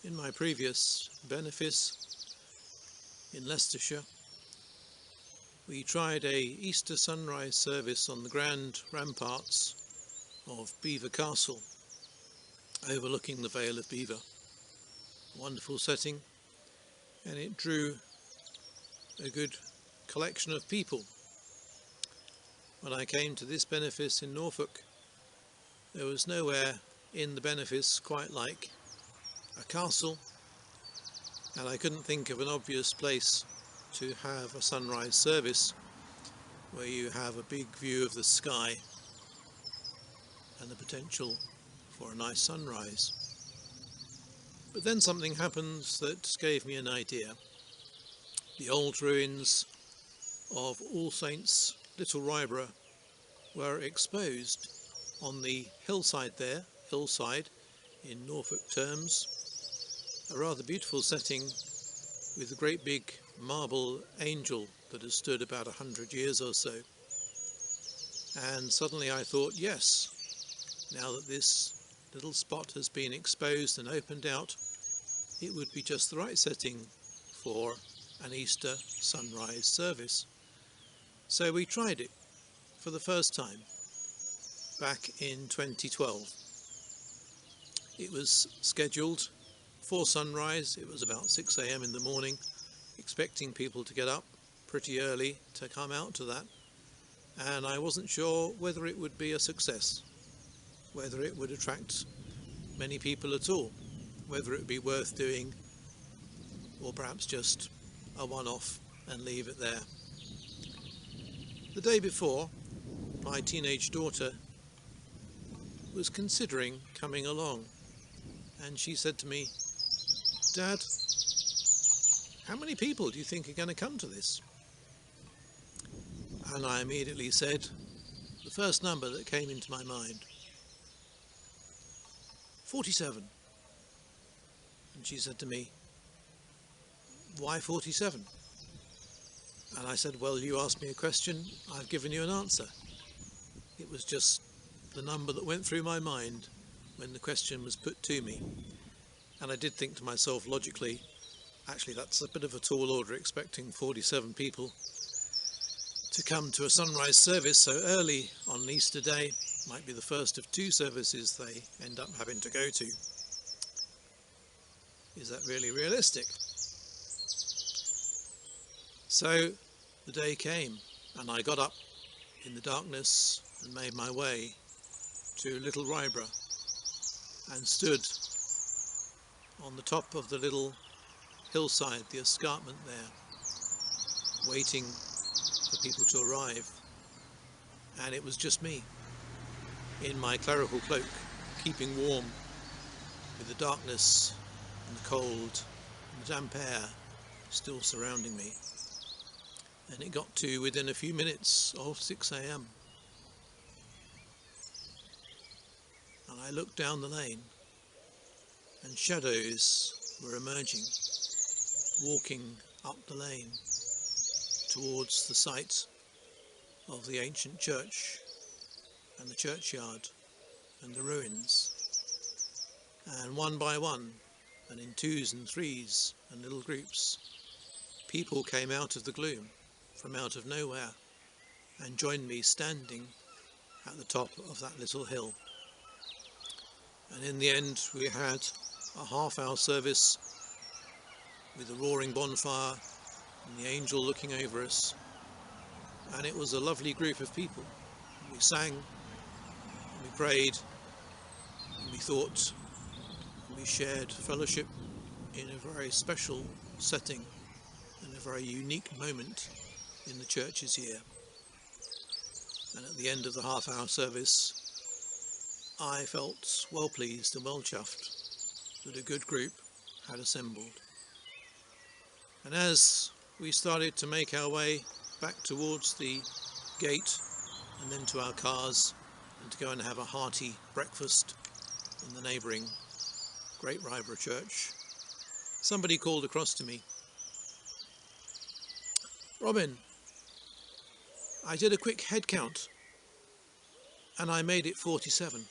In my previous benefice in Leicestershire, we tried a Easter sunrise service on the grand ramparts of Belvoir Castle, overlooking the Vale of Belvoir. Wonderful setting, and it drew a good collection of people. When I came to this benefice in Norfolk, there was nowhere in the benefice quite like a castle, and I couldn't think of an obvious place to have a sunrise service where you have a big view of the sky and the potential for a nice sunrise. But then something happens that gave me an idea. The old ruins of All Saints Little Ryborough were exposed on the hillside there, hillside in Norfolk terms, a rather beautiful setting with a great big marble angel that has stood about 100 years or so. And suddenly I thought, yes, now that this little spot has been exposed and opened out, it would be just the right setting for an Easter sunrise service. So we tried it for the first time back in 2012. It was scheduled for sunrise. It was about 6 AM in the morning, expecting people to get up pretty early to come out to that, and I wasn't sure whether it would be a success, whether it would attract many people at all, whether it would be worth doing, or perhaps just a one-off and leave it there. The day before, my teenage daughter was considering coming along, and she said to me, "Dad, how many people do you think are going to come to this?" And I immediately said the first number that came into my mind, 47. And she said to me, "Why 47? And I said, "Well, you asked me a question, I've given you an answer." It was just the number that went through my mind when the question was put to me. And I did think to myself logically, actually that's a bit of a tall order, expecting 47 people to come to a sunrise service so early on Easter Day. Might be the first of 2 services they end up having to go to. Is that really realistic? So the day came, and I got up in the darkness and made my way to Little Ryborough and stood on the top of the little hillside, the escarpment there, waiting for people to arrive. And it was just me, in my clerical cloak, keeping warm with the darkness and the cold and the damp air still surrounding me. And it got to within a few minutes of 6 AM. And I looked down the lane, and shadows were emerging, walking up the lane towards the site of the ancient church and the churchyard and the ruins. And one by one, and in 2s and 3s and little groups, people came out of the gloom from out of nowhere and joined me standing at the top of that little hill. And in the end we had a half-hour service with a roaring bonfire and the angel looking over us, and it was a lovely group of people. We sang, and we prayed, and we thought, and we shared fellowship in a very special setting and a very unique moment in the church's year. And at the end of the half-hour service, I felt well pleased and well chuffed that a good group had assembled. And as we started to make our way back towards the gate and then to our cars and to go and have a hearty breakfast in the neighbouring Great Ryborough Church, somebody called across to me, "Robin, I did a quick head count and I made it 47.